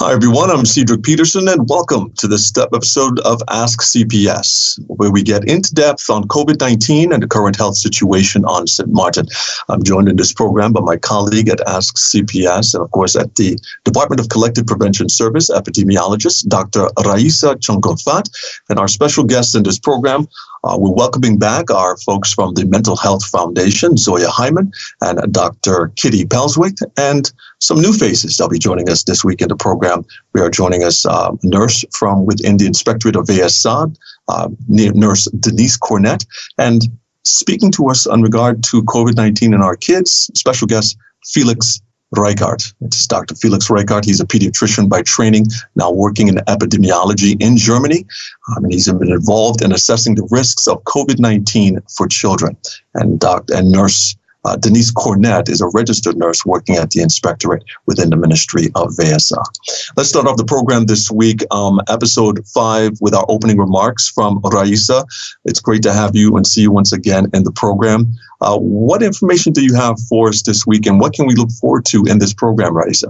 Hi, everyone. I'm Cedric Peterson, and welcome to this episode of Ask CPS, where we get into depth on COVID-19 and the current health situation on Sint Maarten. I'm joined in this program by my colleague at Ask CPS, and of course at the Department of Collective Prevention Service, epidemiologist Dr. Reichert, and our special guest in this program. We're welcoming back our folks from the Mental Health Foundation, Zoya Hyman and Dr. Kitty Pelswick, and some new faces that'll be joining us this week in the program. We are joining us a nurse from within the Inspectorate of s1-e5, nurse Denise Cornet, and speaking to us in regard to COVID-19 and our kids, special guest Felix Reichert. It's Dr. Felix Reichert. He's a pediatrician by training, now working in epidemiology in Germany. And he's been involved in assessing the risks of COVID-19 for children. And nurse Denise Cornet is a registered nurse working at the Inspectorate within the Ministry of s1-e5. Let's start off the program this week, episode 5, with our opening remarks from Raisa. It's great to have you and see you once again in the program. What information do you have for us this week, and what can we look forward to in this program, Raisa?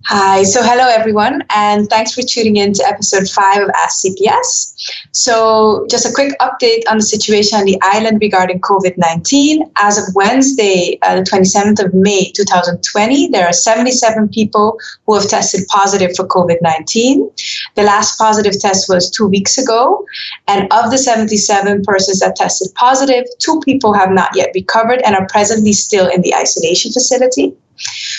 Hi, so hello everyone, and thanks for tuning in to episode 5 of Ask CPS. So just a quick update on the situation on the island regarding COVID-19. As of Wednesday, the 27th of May, 2020, there are 77 people who have tested positive for COVID-19. The last positive test was 2 weeks ago, and of the 77 persons that tested positive, 2 people have not yet recovered and are presently still in the isolation facility.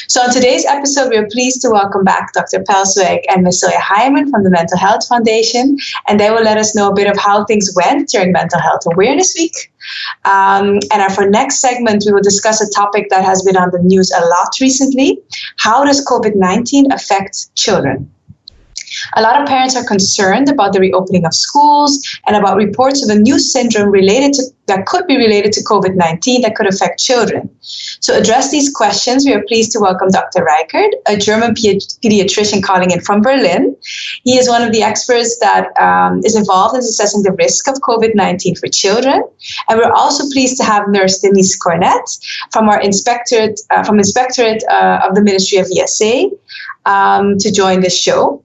So on today's episode, we are pleased to welcome back Dr. Pelswick and Ms. Zoya Hyman from the Mental Health Foundation, and they will let us know a bit of how things went during Mental Health Awareness Week. And for next segment, we will discuss a topic that has been on the news a lot recently. How does COVID-19 affect children? A lot of parents are concerned about the reopening of schools and about reports of a new syndrome that could be related to COVID-19 that could affect children. To address these questions, we are pleased to welcome Dr. Reichert, a German pediatrician calling in from Berlin. He is one of the experts that is involved in assessing the risk of COVID-19 for children. And we're also pleased to have nurse Denise Cornet from our Inspectorate of the Ministry of ESA to join this show.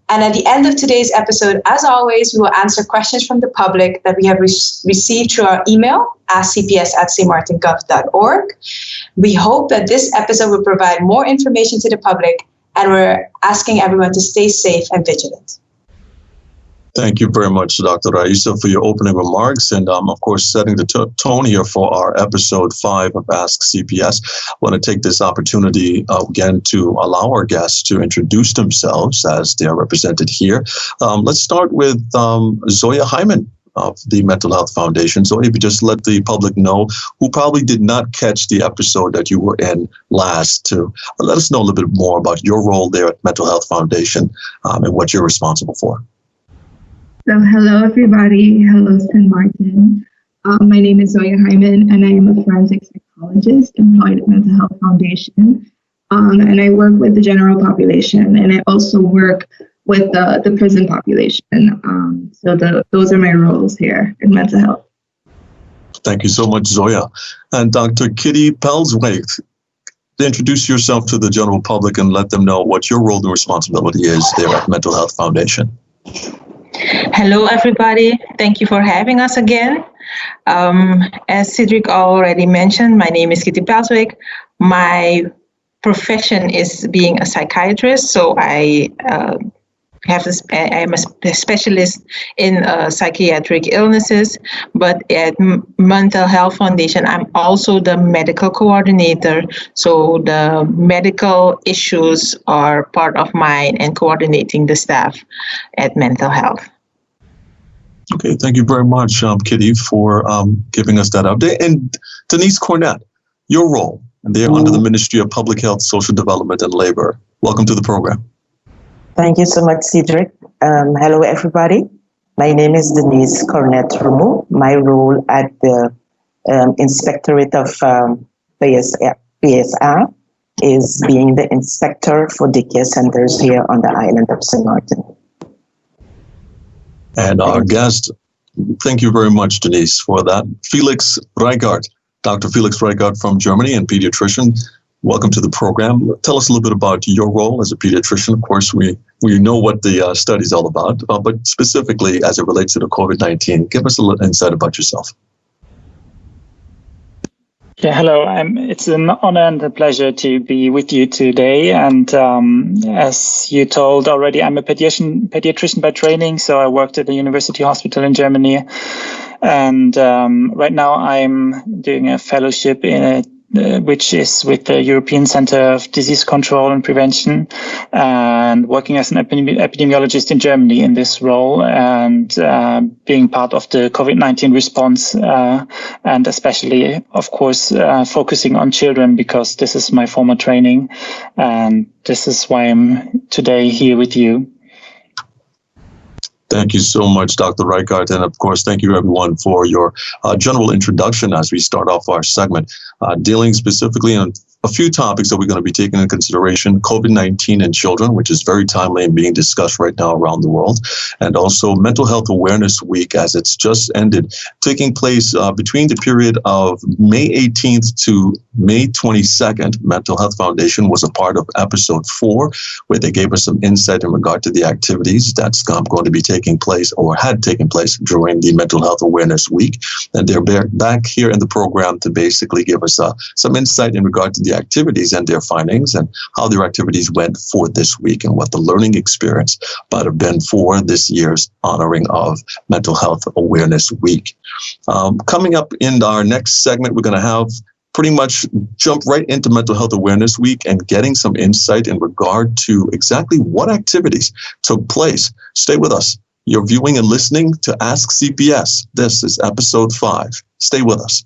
And at the end of today's episode, as always, we will answer questions from the public that we have received through our email, askcps@stmartengov.org. We hope that this episode will provide more information to the public, and we're asking everyone to stay safe and vigilant. Thank you very much, Dr. Raisa, for your opening remarks and, of course, setting the tone here for our episode 5 of Ask CPS. I want to take this opportunity again to allow our guests to introduce themselves as they are represented here. Let's start with Zoya Hyman of the Mental Health Foundation. So if you just let the public know who probably did not catch the episode that you were in last, to let us know a little bit more about your role there at Mental Health Foundation and what you're responsible for. So hello, everybody. Hello, Sint Maarten. My name is Zoya Hyman, and I am a forensic psychologist employed at Mental Health Foundation. And I work with the general population, and I also work with the prison population. Those are my roles here in mental health. Thank you so much, Zoya. And Dr. Kitty Pelswick, introduce yourself to the general public and let them know what your role and responsibility is there at Mental Health Foundation. Hello, everybody. Thank you for having us again. As Cedric already mentioned, my name is Kitty Pelswick. My profession is being a psychiatrist, so I am a specialist in psychiatric illnesses, but at Mental Health Foundation, I'm also the medical coordinator. So the medical issues are part of mine and coordinating the staff at Mental Health. Okay, thank you very much, Kitty, for giving us that update. And Denise Cornet, your role there under the Ministry of Public Health, Social Development, and Labor. Welcome to the program. Thank you so much, Cedric. Hello, everybody. My name is Denise Cornet. My role at the Inspectorate of PSR is being the inspector for daycare centers here on the island of Sint Maarten. And our guest, thank you very much, Denise, for that. Felix Reichert, Dr. Felix Reichert from Germany and pediatrician. welcome to the program. Tell us a little bit about your role as a pediatrician. Of course, we know what the study is all about, but specifically as it relates to the COVID-19, give us a little insight about yourself. Yeah, hello. It's an honor and a pleasure to be with you today. And as you told already, I'm a pediatrician by training. So I worked at the university hospital in Germany. And right now I'm doing a fellowship which is with the European Center of Disease Control and Prevention, and working as an epidemiologist in Germany in this role, and being part of the COVID-19 response, and especially, of course, focusing on children, because this is my former training, and this is why I'm today here with you. Thank you so much, Dr. Reichert. And of course, thank you everyone for your general introduction as we start off our segment, dealing specifically on a few topics that we're going to be taking into consideration: COVID-19 in children, which is very timely and being discussed right now around the world, and also Mental Health Awareness Week, as it's just ended, taking place between the period of May 18th to May 22nd. Mental Health Foundation was a part of episode 4, where they gave us some insight in regard to the activities that's going to be taking place or had taken place during the Mental Health Awareness Week. And they're back here in the program to basically give us some insight in regard to the activities and their findings, and how their activities went for this week, and what the learning experience might have been for this year's honoring of Mental Health Awareness Week. Coming up in our next segment, we're going to have pretty much jump right into Mental Health Awareness Week and getting some insight in regard to exactly what activities took place. Stay with us. You're viewing and listening to Ask CPS. This is episode 5. Stay with us.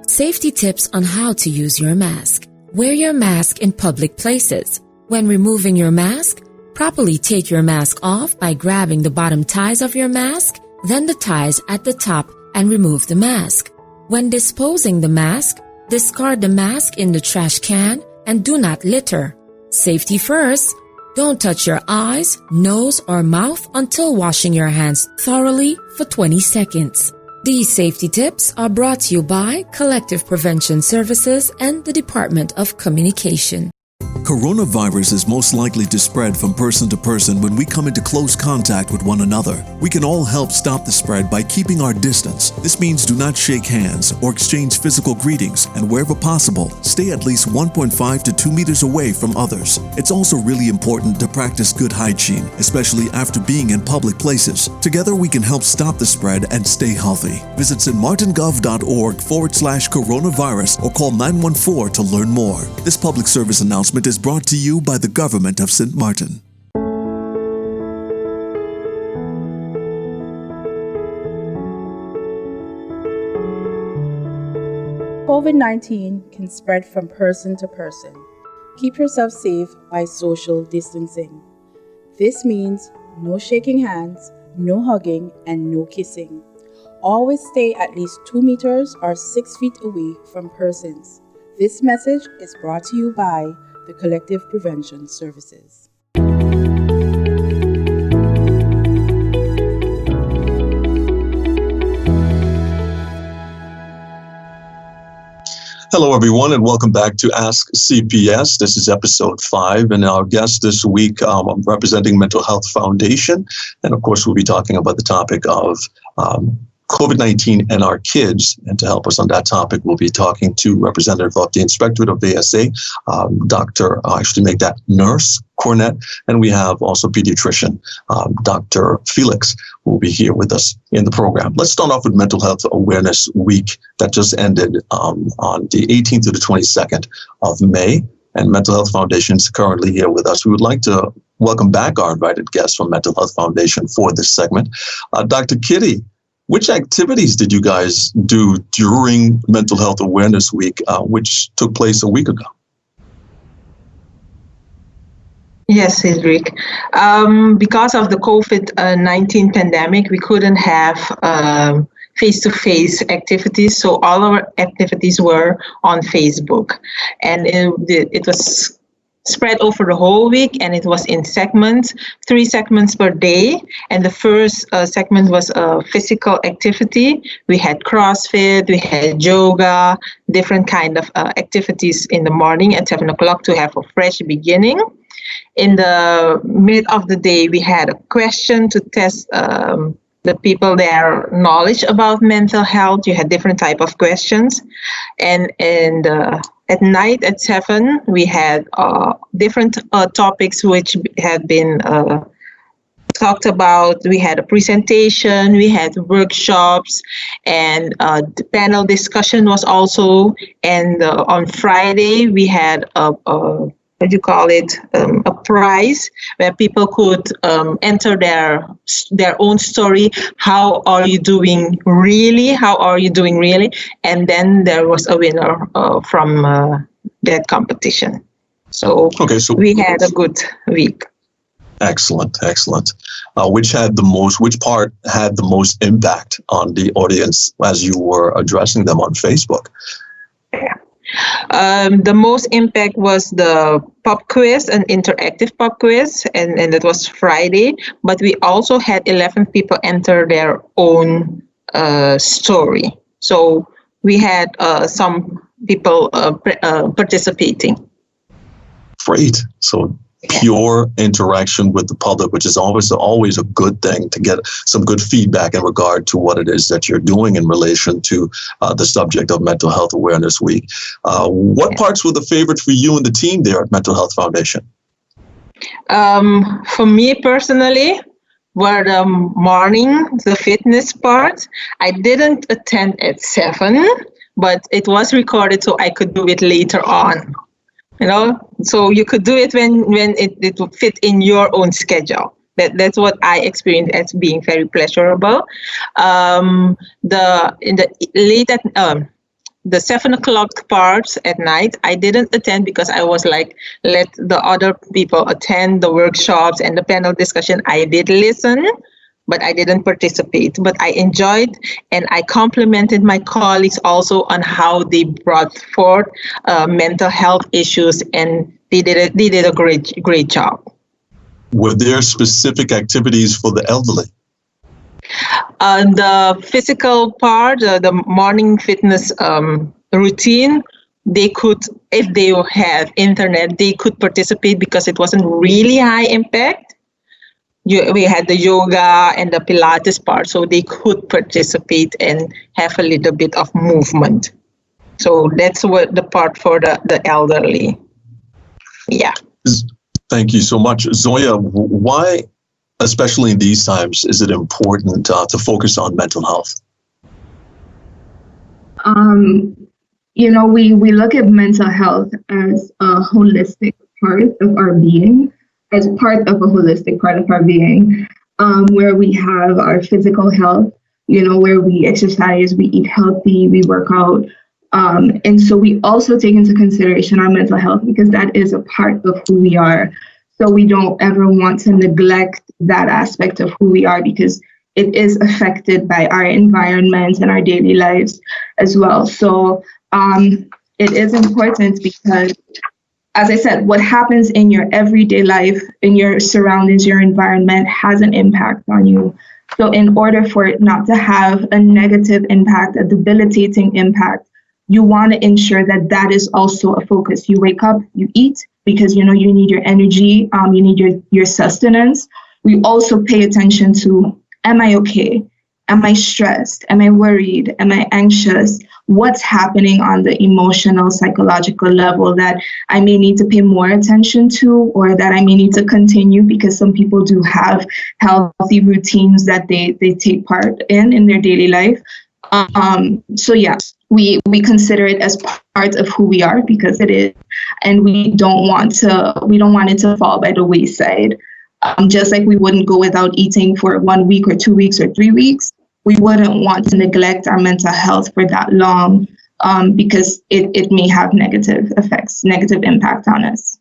Safety tips on how to use your mask. Wear your mask in public places. When removing your mask, properly take your mask off by grabbing the bottom ties of your mask, then the ties at the top, and remove the mask. When disposing the mask, discard the mask in the trash can and do not litter. Safety first. Don't touch your eyes, nose, or mouth until washing your hands thoroughly for 20 seconds. These safety tips are brought to you by Collective Prevention Services and the Department of Communication. Coronavirus is most likely to spread from person to person when we come into close contact with one another. We can all help stop the spread by keeping our distance. This means do not shake hands or exchange physical greetings, and wherever possible, stay at least 1.5 to 2 meters away from others. It's also really important to practice good hygiene, especially after being in public places. Together we can help stop the spread and stay healthy. Visit stmartengov.org/coronavirus or call 914 to learn more. This public service announcement is brought to you by the government of Sint Maarten. COVID-19 can spread from person to person. Keep yourself safe by social distancing. This means no shaking hands, no hugging, and no kissing. Always stay at least 2 meters or 6 feet away from persons. This message is brought to you by the Collective Prevention Services. Hello, everyone, and welcome back to Ask CPS. This is episode 5, and our guest this week, I'm representing Mental Health Foundation, and of course, we'll be talking about the topic of COVID-19 and our kids. And to help us on that topic, we'll be talking to representative of the Inspectorate of ASA, Nurse Cornet, and we have also pediatrician, Dr. Felix, who will be here with us in the program. Let's start off with Mental Health Awareness Week that just ended on the 18th to the 22nd of May. And Mental Health Foundation is currently here with us. We would like to welcome back our invited guest from Mental Health Foundation for this segment. Dr. Kitty, which activities did you guys do during Mental Health Awareness Week, which took place a week ago? Yes, Cedric. Because of the COVID-19 pandemic, we couldn't have face-to-face activities, so all our activities were on Facebook. And it was spread over the whole week, and it was in segments, 3 segments per day. And the first segment was physical activity. We had CrossFit, we had yoga, different kind of activities in the morning at 7 o'clock to have a fresh beginning. In the mid of the day, we had a question to test the people their knowledge about mental health. You had different type of questions, and at night at 7, we had different topics which had been talked about. We had a presentation, we had workshops, and the panel discussion was also. And on Friday, we had a prize where people could enter their own story. How are you doing really? How are you doing really? And then there was a winner from that competition. So we had a good week. Excellent. Which part had the most impact on the audience as you were addressing them on Facebook? Yeah. The most impact was the pop quiz, an interactive pop quiz, and that was Friday. But we also had 11 people enter their own story. So we had some people participating. Great. So pure interaction with the public, which is always a good thing, to get some good feedback in regard to what it is that you're doing in relation to the subject of Mental Health Awareness Week. What parts were the favorite for you and the team there at Mental Health Foundation? For me personally, were the morning, the fitness part. I didn't attend at 7, but it was recorded so I could do it later on. So you could do it when it would fit in your own schedule. That's what I experienced as being very pleasurable. The 7 o'clock part at night, I didn't attend because I was like, let the other people attend the workshops and the panel discussion. I did listen, but I didn't participate. But I enjoyed, and I complimented my colleagues also on how they brought forth mental health issues, and they did a great job. Were there specific activities for the elderly? The physical part, the morning fitness routine, they could, if they had internet, they could participate because it wasn't really high impact. We had the yoga and the Pilates part, so they could participate and have a little bit of movement. So that's what the part for the elderly. Yeah. Thank you so much. Zoya, why, especially in these times, is it important to focus on mental health? We look at mental health as a holistic part of our being. As part of a holistic part of our being, where we have our physical health, where we exercise, we eat healthy, we work out. And so we also take into consideration our mental health because that is a part of who we are. So we don't ever want to neglect that aspect of who we are because it is affected by our environment and our daily lives as well. So it is important because, as I said, what happens in your everyday life, in your surroundings, your environment has an impact on you. So in order for it not to have a negative impact, a debilitating impact, you want to ensure that that is also a focus. You wake up, you eat because you need your energy, you need your sustenance. We also pay attention to, am I okay? Am I stressed? Am I worried? Am I anxious? What's happening on the emotional, psychological level that I may need to pay more attention to, or that I may need to continue, because some people do have healthy routines that they take part in their daily life. So yeah, we consider it as part of who we are because it is, and we don't want it to fall by the wayside. Just like we wouldn't go without eating for 1 week or 2 weeks or 3 weeks, we wouldn't want to neglect our mental health for that long because it may have negative effects, negative impact on us.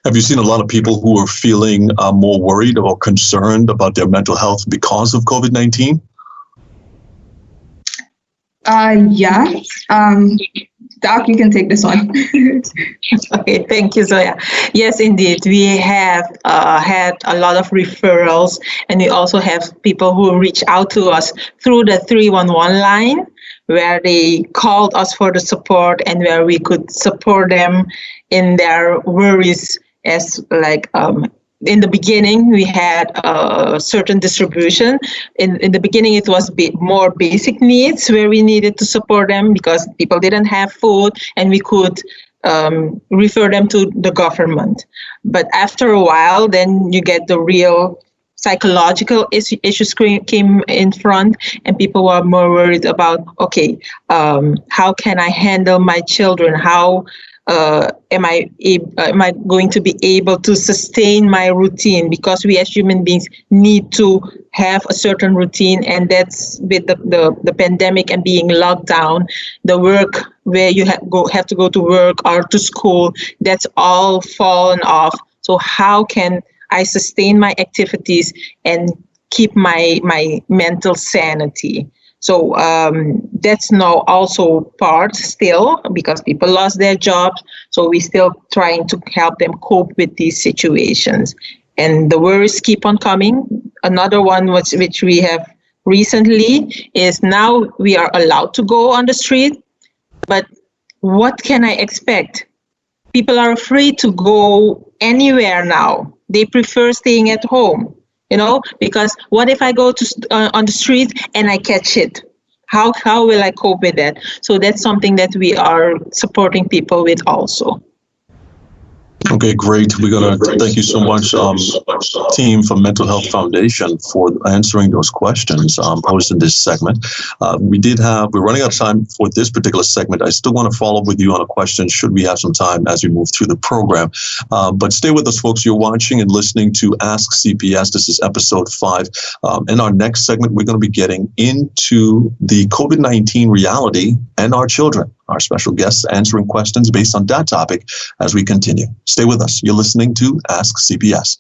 Have you seen a lot of people who are feeling more worried or concerned about their mental health because of COVID-19? Yeah. Doc, you can take this one. Okay, thank you, Zoya. Yes, indeed. We have had a lot of referrals, and we also have people who reach out to us through the 311 line, where they called us for the support and where we could support them in their worries. As like in the beginning, we had a certain distribution. In the beginning, it was more basic needs where we needed to support them because people didn't have food, and we could refer them to the government. But after a while, then you get the real psychological issues came in front, and people were more worried about, okay, how can I handle my children? How am I going to be able to sustain my routine? Because we as human beings need to have a certain routine, and that's with the pandemic and being locked down, the work where you have to go to work or to school, that's all fallen off. So how can I sustain my activities and keep my mental sanity? So that's now also part still, because people lost their jobs. So we're still trying to help them cope with these situations. And the worries keep on coming. Another one which we have recently is now we are allowed to go on the street, but what can I expect? People are afraid to go anywhere now. They prefer staying at home. Because what if I go to on the street and I catch it? How will I cope with that? So that's something that we are supporting people with also. Okay, great. We're going to thank you so much, team from Mental Health Foundation, for answering those questions posed in this segment. We're running out of time for this particular segment. I still want to follow up with you on a question, should we have some time as we move through the program. But stay with us, folks. You're watching and listening to Ask CPS. This is episode 5. In our next segment, we're going to be getting into the COVID-19 reality and our children. Our special guests answering questions based on that topic as we continue. Stay with us. You're listening to Ask CPS.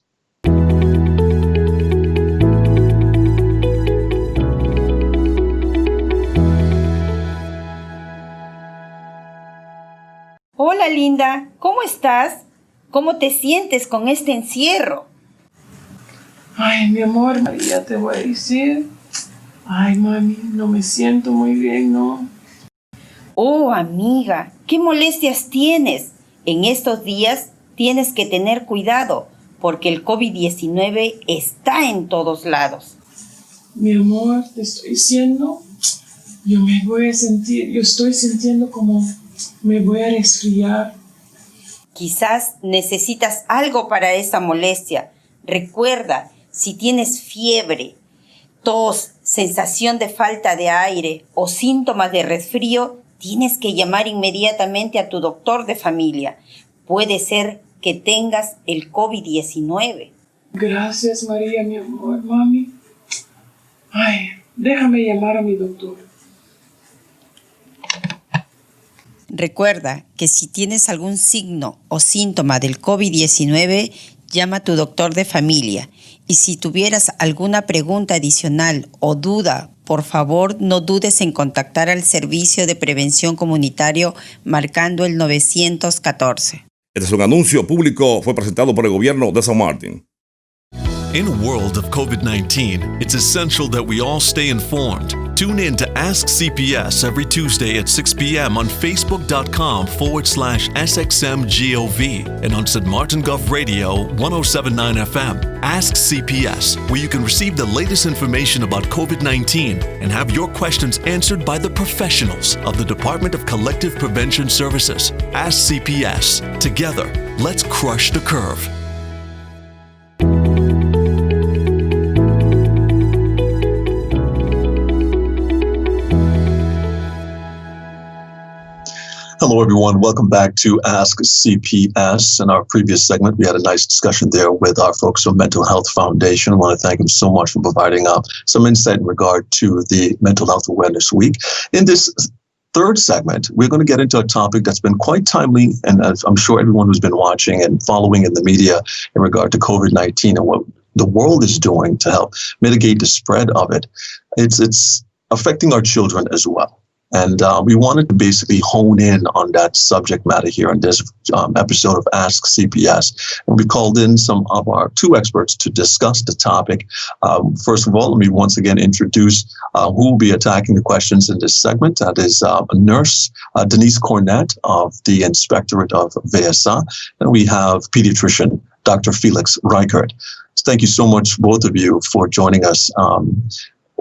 Hola, linda. ¿Cómo estás? ¿Cómo te sientes con este encierro? Ay, mi amor, María, te voy a decir. Ay, mami, no me siento muy bien, ¿no? Oh, amiga, ¿qué molestias tienes? En estos días tienes que tener cuidado porque el COVID-19 está en todos lados. Mi amor, te estoy diciendo, yo estoy sintiendo como me voy a resfriar. Quizás necesitas algo para esa molestia. Recuerda, si tienes fiebre, tos, sensación de falta de aire o síntomas de resfrío, tienes que llamar inmediatamente a tu doctor de familia. Puede ser que tengas el COVID-19. Gracias, María, mi amor, mami. Ay, déjame llamar a mi doctor. Recuerda que si tienes algún signo o síntoma del COVID-19, llama a tu doctor de familia. Y si tuvieras alguna pregunta adicional o duda, por favor, no dudes en contactar al Servicio de Prevención Comunitario marcando el 914. Este es un anuncio público, fue presentado por el gobierno de Sint Maarten. In a world of COVID-19, it's essential that we all stay informed. Tune in to Ask CPS every Tuesday at 6 p.m. on Facebook.com/SXMGOV and on St. Maarten Gov Radio 107.9 FM. Ask CPS, where you can receive the latest information about COVID-19 and have your questions answered by the professionals of the Department of Collective Prevention Services. Ask CPS. Together, let's crush the curve. Hello, everyone. Welcome back to Ask CPS. In our previous segment, we had a nice discussion there with our folks from Mental Health Foundation. I want to thank them so much for providing some insight in regard to the Mental Health Awareness Week. In this third segment, we're going to get into a topic that's been quite timely, and as I'm sure everyone who's been watching and following in the media in regard to COVID-19 and what the world is doing to help mitigate the spread of it. It's affecting our children as well. And we wanted to basically hone in on that subject matter here in this episode of Ask CPS. And we called in some of our two experts to discuss the topic. First of all, let me once again introduce who will be attacking the questions in this segment. That is nurse Denise Cornet of the Inspectorate of VSA. And we have pediatrician Dr. Felix Reichert. So thank you so much, both of you, for joining us.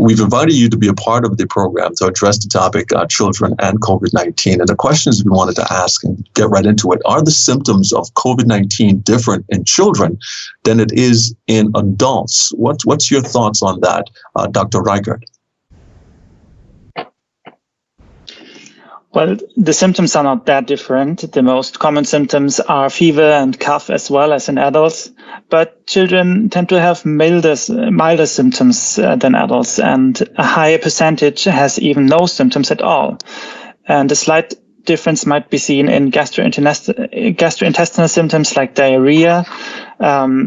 We've invited you to be a part of the program to address the topic, children and COVID-19. And the questions we wanted to ask and get right into it, are the symptoms of COVID-19 different in children than it is in adults? What's your thoughts on that, Dr. Reichert? Well, the symptoms are not that different. The most common symptoms are fever and cough as well as in adults, but children tend to have milder symptoms than adults, and a higher percentage has even no symptoms at all. And a slight difference might be seen in gastrointestinal symptoms like diarrhea.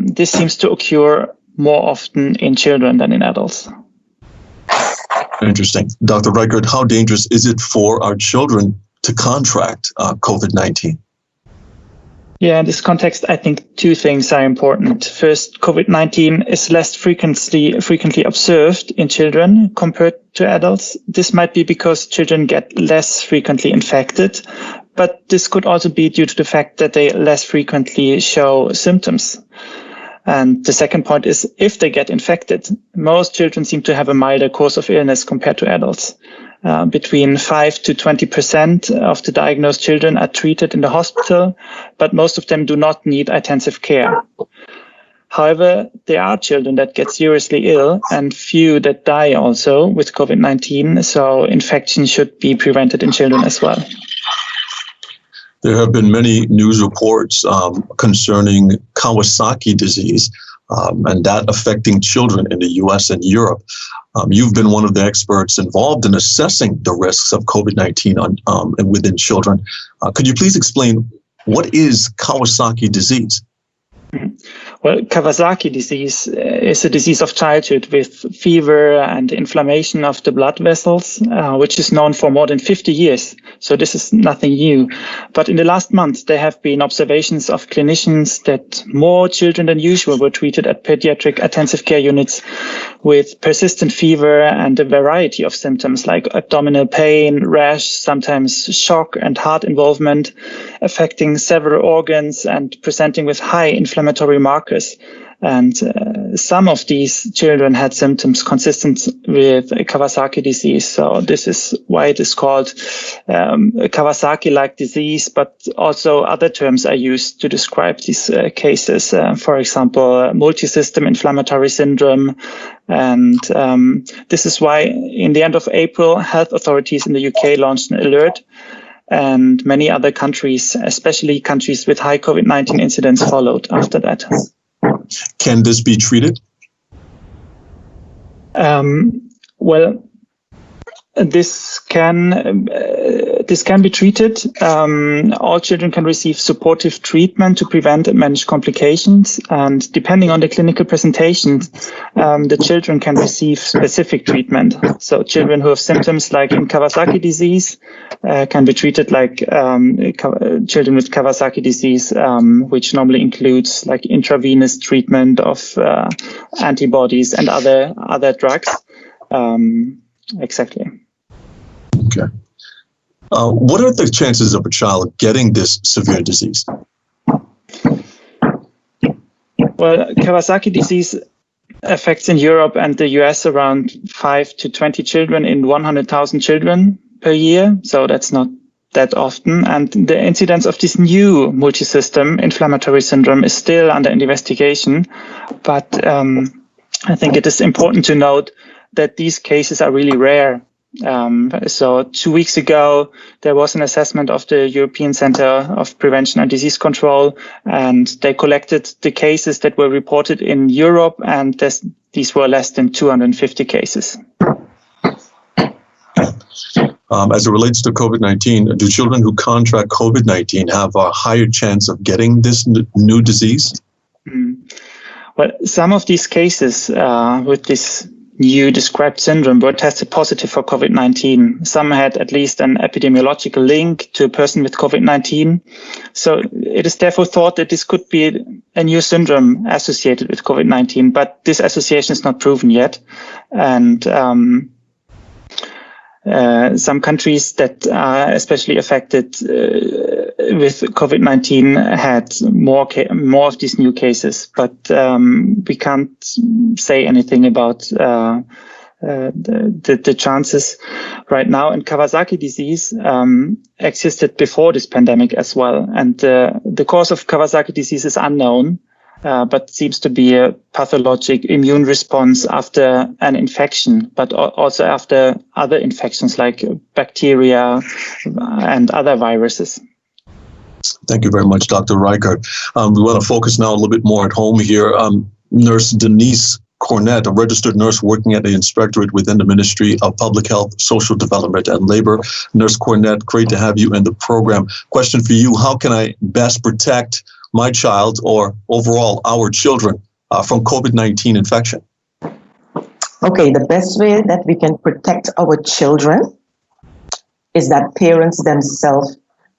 This seems to occur more often in children than in adults. Interesting. Dr. Reichert, how dangerous is it for our children to contract COVID-19? Yeah, in this context, I think two things are important. First, COVID-19 is less frequently observed in children compared to adults. This might be because children get less frequently infected, but this could also be due to the fact that they less frequently show symptoms. And the second point is, if they get infected, most children seem to have a milder course of illness compared to adults. Between 5 to 20% of the diagnosed children are treated in the hospital, but most of them do not need intensive care. However, there are children that get seriously ill and few that die also with COVID-19, so infection should be prevented in children as well. There have been many news reports concerning Kawasaki disease and that affecting children in the US and Europe. You've been one of the experts involved in assessing the risks of COVID-19 within children. Could you please explain what is Kawasaki disease? Well, Kawasaki disease is a disease of childhood with fever and inflammation of the blood vessels, which is known for more than 50 years. So this is nothing new. But in the last month, there have been observations of clinicians that more children than usual were treated at pediatric intensive care units with persistent fever and a variety of symptoms like abdominal pain, rash, sometimes shock and heart involvement, affecting several organs and presenting with high inflammatory markers. And some of these children had symptoms consistent with Kawasaki disease. So this is why it is called Kawasaki-like disease, but also other terms are used to describe these cases. For example, multi-system inflammatory syndrome. And this is why in the end of April, health authorities in the UK launched an alert. And many other countries, especially countries with high COVID-19 incidence, followed after that. Can this be treated? Well, this can be treated. All children can receive supportive treatment to prevent and manage complications. And depending on the clinical presentation, the children can receive specific treatment. So children who have symptoms like in Kawasaki disease can be treated like children with Kawasaki disease, which normally includes like intravenous treatment of antibodies and other drugs. Exactly. Okay. What are the chances of a child getting this severe disease? Well, Kawasaki disease affects in Europe and the US around 5 to 20 children in 100,000 children per year. So that's not that often. And the incidence of this new multi-system inflammatory syndrome is still under investigation. But I think it is important to note that these cases are really rare. So 2 weeks ago, there was an assessment of the European Center of Prevention and Disease Control, and they collected the cases that were reported in Europe, and these were less than 250 cases. As it relates to COVID-19, do children who contract COVID-19 have a higher chance of getting this new disease? Well, some of these cases with this new described syndrome were tested positive for COVID-19. Some had at least an epidemiological link to a person with COVID-19. So it is therefore thought that this could be a new syndrome associated with COVID-19, but this association is not proven yet. And some countries that are especially affected with COVID-19 had more of these new cases, but we can't say anything about the chances right now. And Kawasaki disease existed before this pandemic as well, and the cause of Kawasaki disease is unknown. But seems to be a pathologic immune response after an infection, but also after other infections like bacteria and other viruses. Thank you very much, Dr. Reichert. We want to focus now a little bit more at home here. Nurse Denise Cornet, a registered nurse working at the Inspectorate within the Ministry of Public Health, Social Development, and Labor. Nurse Cornet, great to have you in the program. Question for you: how can I best protect my child, or overall our children, from COVID-19 infection? Okay, the best way that we can protect our children is that parents themselves,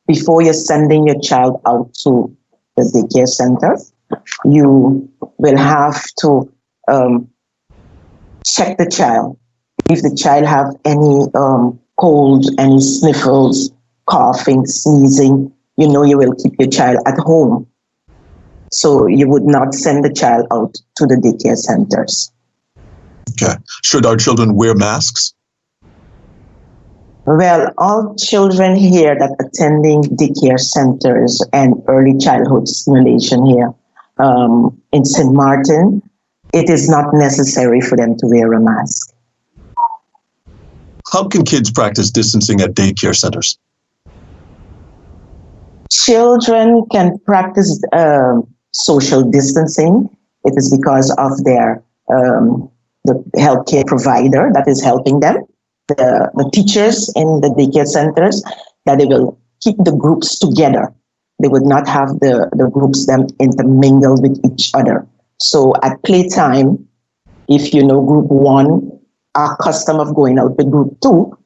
before you're sending your child out to the daycare center, you will have to check the child. If the child have any cold, any sniffles, coughing, sneezing, you know you will keep your child at home. So you would not send the child out to the daycare centers. Okay. Should our children wear masks? Well, all children here that attending daycare centers and early childhood stimulation here in Sint Maarten, it is not necessary for them to wear a mask. How can kids practice distancing at daycare centers? Children can practice social distancing. It is because of their the healthcare provider that is helping them, the teachers in the daycare centers, that they will keep the groups together. They would not have the groups them intermingle with each other. So at playtime, if you know group 1 are accustomed of going out with group 2,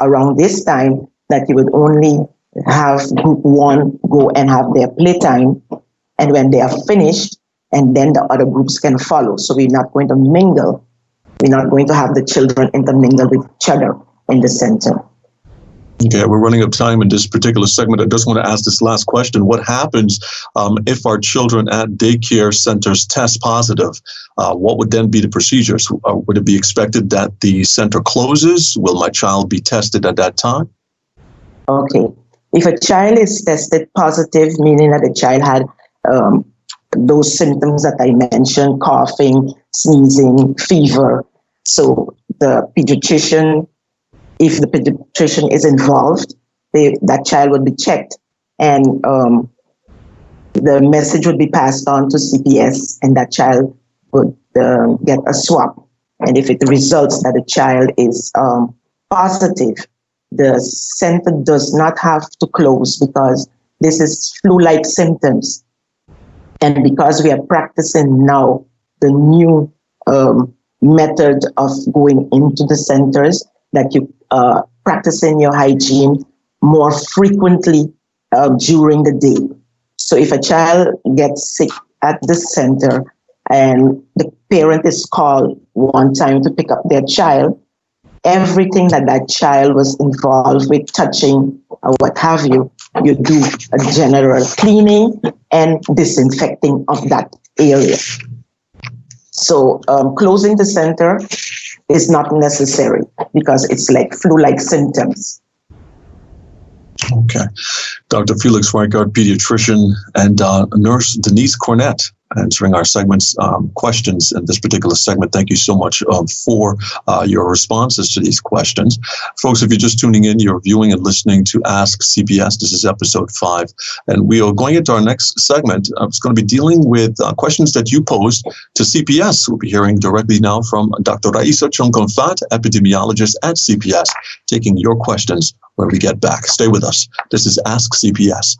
around this time that you would only have group 1 go and have their playtime, and when they are finished, and then the other groups can follow. So we're not going to mingle. We're not going to have the children intermingle with each other in the center. Okay, we're running out of time in this particular segment. I just want to ask this last question. What happens if our children at daycare centers test positive? What would then be the procedures? Would it be expected that the center closes? Will my child be tested at that time? Okay. If a child is tested positive, meaning that the child had those symptoms that I mentioned, coughing, sneezing, fever. So the pediatrician, if the pediatrician is involved, that child would be checked, and the message would be passed on to CPS, and that child would get a swab. And if it results that the child is positive, the center does not have to close, because this is flu-like symptoms. And because we are practicing now the new method of going into the centers, that you practicing your hygiene more frequently during the day. So if a child gets sick at the center and the parent is called one time to pick up their child, everything that child was involved with, touching or what have you, you do a general cleaning and disinfecting of that area. So closing the center is not necessary, because it's like flu-like symptoms. Okay. Dr. Felix Reichert, pediatrician, and nurse Denise Cornet answering our segment's questions in this particular segment. Thank you so much for your responses to these questions. Folks, if you're just tuning in, you're viewing and listening to Ask CPS. This is episode 5. And we are going into our next segment. It's going to be dealing with questions that you posed to CPS. We'll be hearing directly now from Dr. Raisa Chonkonfat, epidemiologist at CPS, taking your questions when we get back. Stay with us. This is Ask CPS.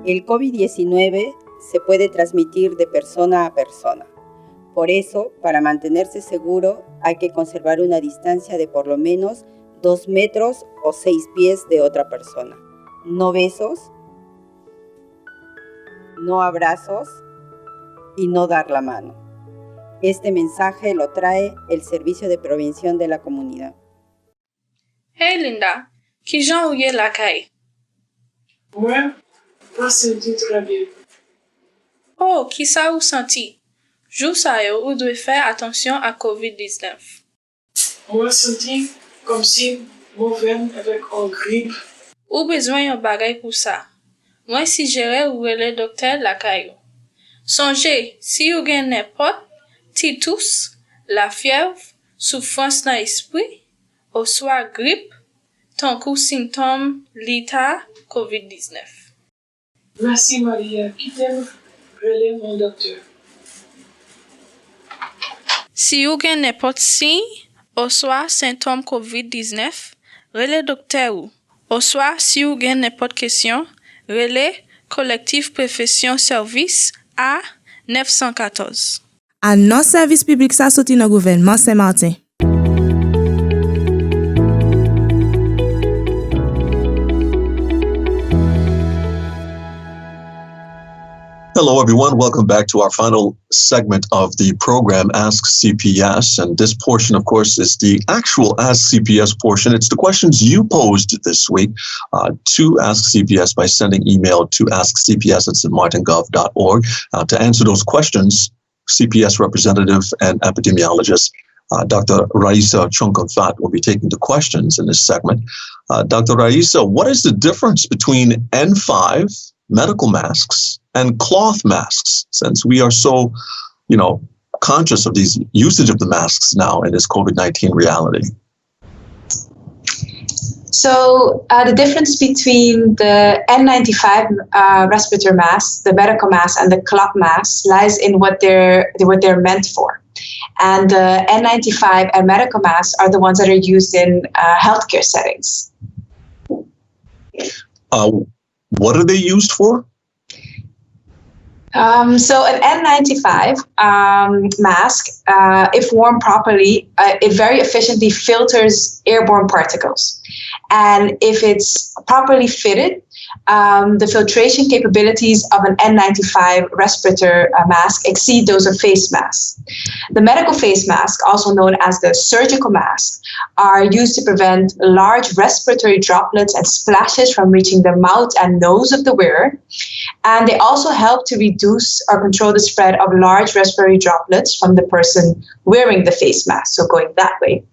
El COVID-19 se puede transmitir de persona a persona. Por eso, para mantenerse seguro, hay que conservar una distancia de por lo menos 2 metros o 6 pies de otra persona. No besos, no abrazos y no dar la mano. Este mensaje lo trae el Servicio de Prevención de la Comunidad. Hey Linda, qui jan ou ye la kay? Moi, pas senti très bien. Oh, qui sa ou senti? Jou sa yo ou dwe fè atensyon à COVID-19. Moi, senti comme si mon veine avec un grippe. Ou bezwen yon bagay pou sa. Mwen si jere ou rele dokter la kayo. Sonje, si ou gen nepot, ti tous, la fièvre, soufrans nan esprit, ou swa grippe, tankou symptôme lita COVID-19. Merci Maria, qui t'aime, relève mon docteur. Si ou gen nepot signe, ou swa symptôme COVID-19, rele dokter ou swa si ou gen nepot kesyon, rele Collectif Profession Service à 914. À non service public sa soti nan gouvernement Sint Maarten. Hello, everyone. Welcome back to our final segment of the program, Ask CPS. And this portion, of course, is the actual Ask CPS portion. It's the questions you posed this week to Ask CPS by sending email to askcps@stmartengov.org. To answer those questions, CPS representative and epidemiologist Dr. Raisa Chunkafat will be taking the questions in this segment. Dr. Raisa, what is the difference between N5 medical masks and cloth masks, since we are so, conscious of these usage of the masks now in this COVID-19 reality? So the difference between the N95 respirator mask, the medical mask, and the cloth mask lies in what they're meant for. And the N95 and medical masks are the ones that are used in healthcare settings. What are they used for? So an N95 mask, if worn properly, it very efficiently filters airborne particles. And if it's properly fitted, the filtration capabilities of an N95 respirator mask exceed those of face masks. The medical face mask, also known as the surgical mask, are used to prevent large respiratory droplets and splashes from reaching the mouth and nose of the wearer. And they also help to reduce or control the spread of large respiratory droplets from the person wearing the face mask, so going that way.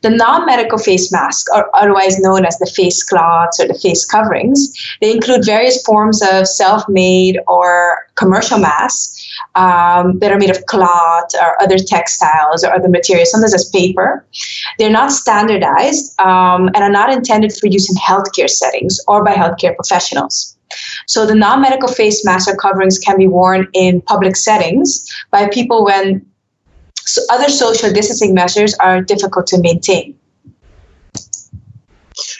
The non-medical face masks, or otherwise known as the face cloths or the face coverings, they include various forms of self-made or commercial masks that are made of cloth or other textiles or other materials, sometimes as paper. They're not standardized and are not intended for use in healthcare settings or by healthcare professionals. So the non-medical face masks or coverings can be worn in public settings by people when other social distancing measures are difficult to maintain.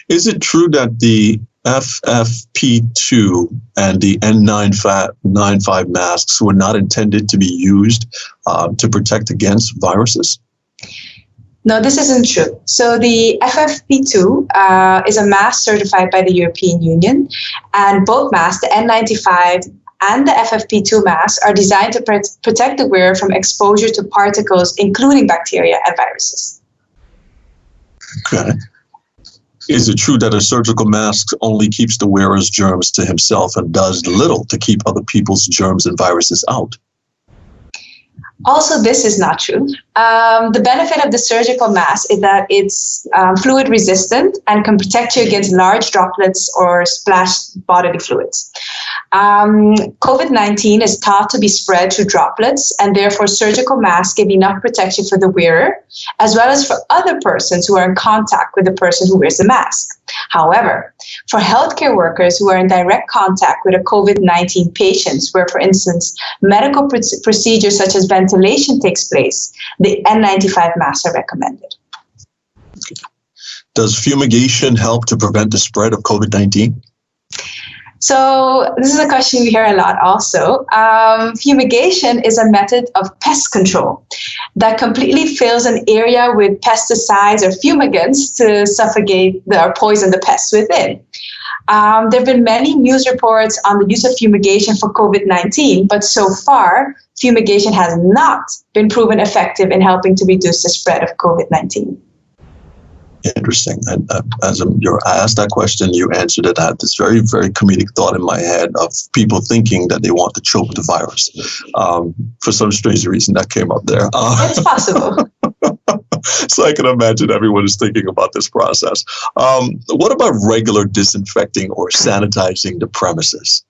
Is it true that the FFP2 and the N95 masks were not intended to be used to protect against viruses? No, this isn't true. So the FFP2 is a mask certified by the European Union, and both masks, the N95 and the FFP2 masks, are designed to protect the wearer from exposure to particles, including bacteria and viruses. Okay. Is it true that a surgical mask only keeps the wearer's germs to himself and does little to keep other people's germs and viruses out? Also, this is not true. The benefit of the surgical mask is that it's fluid resistant and can protect you against large droplets or splashed bodily fluids. COVID-19 is thought to be spread through droplets, and therefore surgical masks give enough protection for the wearer, as well as for other persons who are in contact with the person who wears the mask. However, for healthcare workers who are in direct contact with a COVID-19 patients, where, for instance, medical procedures such as ventilation takes place, the N95 masks are recommended. Does fumigation help to prevent the spread of COVID-19? So this is a question we hear a lot also. Fumigation is a method of pest control that completely fills an area with pesticides or fumigants to suffocate or poison the pests within. There have been many news reports on the use of fumigation for COVID-19, but so far, fumigation has not been proven effective in helping to reduce the spread of COVID-19. Interesting. And as you asked that question, you answered it. I had this very, very comedic thought in my head of people thinking that they want to choke the virus. For some strange reason, that came up there. It's possible. So I can imagine everyone is thinking about this process. What about regular disinfecting or sanitizing the premises?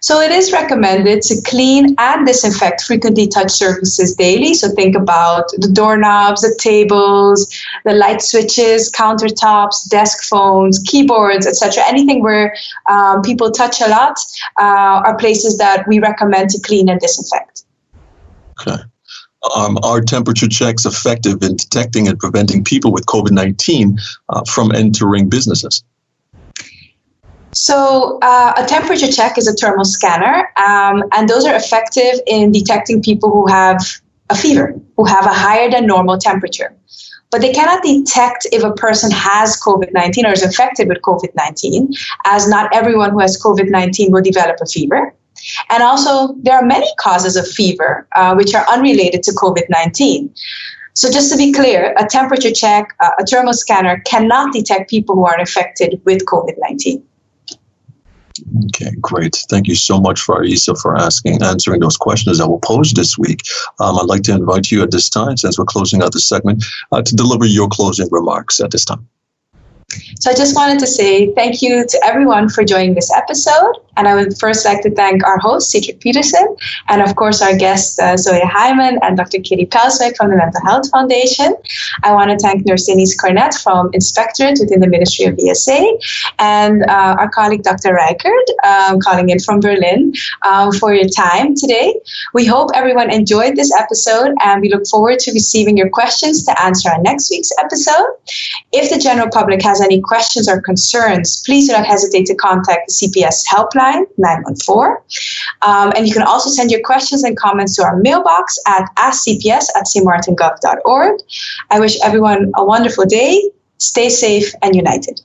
So it is recommended to clean and disinfect frequently touched surfaces daily. So think about the doorknobs, the tables, the light switches, countertops, desk phones, keyboards, etc. Anything where people touch a lot are places that we recommend to clean and disinfect. Okay. Are temperature checks effective in detecting and preventing people with COVID-19 from entering businesses? So a temperature check is a thermal scanner, and those are effective in detecting people who have a fever, who have a higher than normal temperature. But they cannot detect if a person has COVID-19 or is infected with COVID-19, as not everyone who has COVID-19 will develop a fever. And also, there are many causes of fever which are unrelated to COVID-19. So just to be clear, a temperature check, a thermal scanner cannot detect people who are infected with COVID-19. Okay, great. Thank you so much, Raisa, for answering those questions that were posed this week. I'd like to invite you at this time, since we're closing out the segment, to deliver your closing remarks at this time. So I just wanted to say thank you to everyone for joining this episode. And I would first like to thank our host, Cedric Peterson, and of course our guests, Zoya Hyman and Dr. Kitty Pelswick from the Mental Health Foundation. I want to thank Nurse Denise Cornet from Inspectorate within the Ministry of ESA, and our colleague, Dr. Reichert, calling in from Berlin, for your time today. We hope everyone enjoyed this episode, and we look forward to receiving your questions to answer on next week's episode. If the general public has any questions or concerns, please do not hesitate to contact the CPS helpline 914. And you can also send your questions and comments to our mailbox at askcps@stmartingov.org. I wish everyone a wonderful day. Stay safe and united.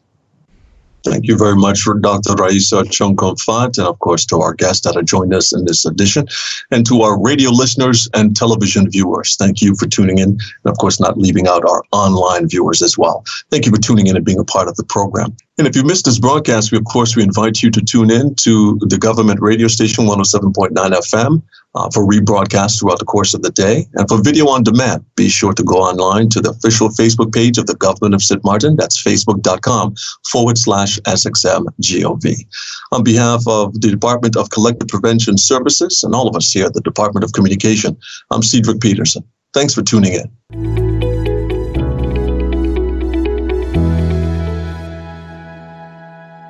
Thank you very much for Dr. Raisa Chongkong-Fat, and of course to our guests that have joined us in this edition, and to our radio listeners and television viewers. Thank you for tuning in, and of course not leaving out our online viewers as well. Thank you for tuning in and being a part of the program. And if you missed this broadcast, we invite you to tune in to the government radio station 107.9 FM for rebroadcast throughout the course of the day. And for video on demand, be sure to go online to the official Facebook page of the Government of Sint Maarten. That's facebook.com/SXMGOV. On behalf of the Department of Collective Prevention Services and all of us here at the Department of Communication, I'm Cedric Peterson. Thanks for tuning in.